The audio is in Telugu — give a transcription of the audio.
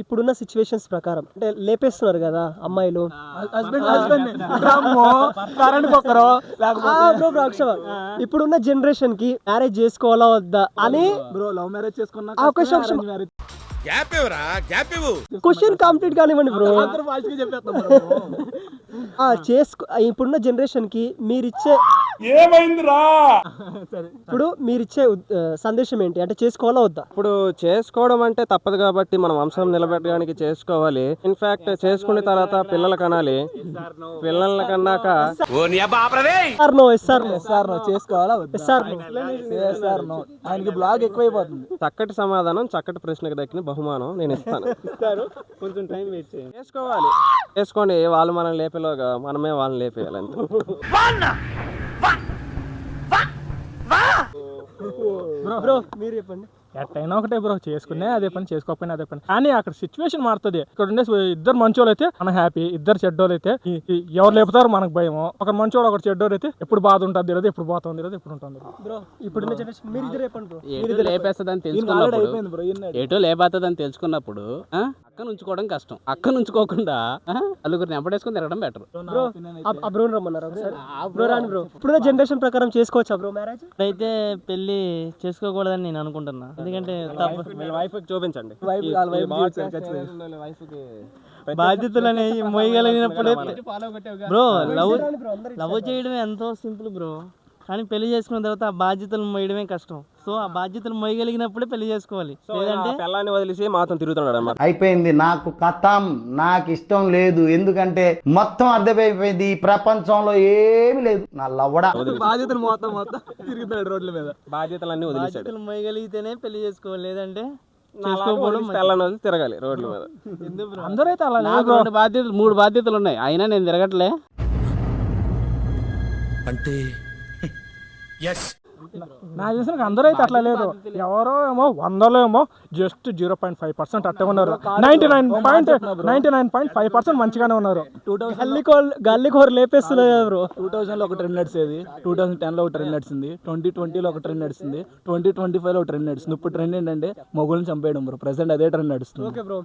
ఇప్పుడున్న సిచ్యువేషన్స్ ప్రకారం అంటే లేపేస్తున్నారు కదా అమ్మాయిలు, ఇప్పుడున్న జనరేషన్ కి మ్యారేజ్ చేసుకోవాలా వద్దా అని లవ్ మ్యారేజ్ చేసుకున్నా క్వశ్చన్ కంప్లీట్ కానివ్వండి బ్రో. ఇప్పుడున్న జనరేషన్ కి మీరిచ్చే ఇప్పుడు మీరిచ్చే సందేశం ఏంటి అంటే చేసుకోవాలా వద్దా? ఇప్పుడు చేసుకోవడం అంటే తప్పదు కాబట్టి మనం వంశం నిలబెట్టడానికి చేసుకోవాలి. ఇన్ఫాక్ట్ చేసుకున్న తర్వాత పిల్లలు కనాలి. పిల్లల కన్నాక చేసుకోవాలా ఆయనకి బ్లాగ్ ఎక్కువైపోతుంది. చక్కటి సమాధానం, చక్కటి ప్రశ్నకు దక్కిన బహుమానం నేను ఇస్తాను. కొంచెం టైం వెయిట్ చేయండి. చేసుకోవాలి, చేసుకోండి. వాళ్ళు మనం లేపేలోగా మనమే వాళ్ళని లేపేయాలి అంతే. బ్రో మీరు చెప్పండి. ఎట్టయినా ఒకటే బ్రో, చేసుకునే అదే పని, చేసుకోకపోయినా అదే పని. కానీ అక్కడ సిచ్యువేషన్ మారుతుంది. ఇక్కడ ఉండే ఇద్దరు మంచోళ్ళు అయితే మనం హ్యాపీ, ఇద్దరు చెడ్డోళ్ళు అయితే ఎవరు లేపుతారు మనకు భయము. ఒక మంచోడు ఒకటి చెడ్డోడు అయితే ఎప్పుడు బాధ ఉంటుంది తెలియదు, ఎప్పుడు బాధ ఉంది తెలియదు, ఎప్పుడు ఉంటుంది. బ్రో ఇప్పుడున్న జనరేషన్ మీరు ఇద్దరు చెప్పండి బ్రో. ఎటు లేపేస్తుందని తెలుసుకున్నప్పుడు, ఎటు లేపేస్తుందని తెలుసుకున్నప్పుడు అక్కను ఉంచుకోవడం కష్టం. అక్కను ఉంచుకోకుండా నలుగురిని ఎంపడేసుకుని తిరగడం బెటర్. బ్రో ఆ బ్రో రమ్మన్నారు బ్రో. రాని బ్రో, ఇప్పుడున్న జనరేషన్ ప్రకారం చేసుకోవచ్చా బ్రో మ్యారేజ్? అయితే పెళ్లి చేసుకోకూడదని నేను అనుకుంటున్నా. ఎందుకంటే వైఫ్ చూపించండి, బాధ్యతలు అనేవి మోయగలిగినప్పుడే బ్రో. లవ్ చేయడం ఎంతో సింపుల్ బ్రో, కానీ పెళ్లి చేసుకున్న తర్వాత ఆ బాధ్యతలు మోయడమే కష్టం. సో ఆ బాధ్యతలు మోయగలిగినప్పుడే పెళ్లి చేసుకోవాలి. లేదంటే పిల్లాన్ని వదిలేసి మాత్రం తిరుగుతున్నాడు అన్నమాట. అయిపోయింది, నాకు కథం, నాకు ఇష్టం లేదు. ఎందుకంటే మొత్తం అర్థమైపోయింది, ఈ ప్రపంచంలో ఏమి లేదు. నా లవ్వడా బాధ్యతలు మొత్తం తిరుగుతాడు రోడ్ల మీద. బాధ్యతలన్నీ వదిలేసాడు. బాధ్యతలు మోయగలిగితేనే పెళ్లి చేసుకోవాలి, లేదంటే పిల్లని తిరగాలి రోడ్ల మీద. అందరూ అయితే అలా నాకు 3 బాధ్యతలు ఉన్నాయి, అయినా నేను తిరగట్లే. అంటే నాకు తెలిసిన అందరూ అయితే అట్లా లేదు. ఎవరో ఏమో 100లో ఏమో జస్ట్ 0.5% అట్టే ఉన్నారు. 99.5% మంచిగానే ఉన్నారు. గల్లీకోరు లేపేస్తున్నారు కదా బ్రో. 2000లో ఒక ట్రెండ్ నడిచేది, 2010లో ఒక ట్రెండ్ నడిచింది, 2020లో ఒక ట్రెండ్ నడిచింది, 2025లో ఒక ట్రెండ్ నడుస్తుంది. ఇప్పుడు ట్రెండ్ ఏంటంటే మొగుల్ని చంపేయడం బ్రో. ప్రెసెంట్ అదే ట్రెండ్ నడుస్తుంది. Okay bro.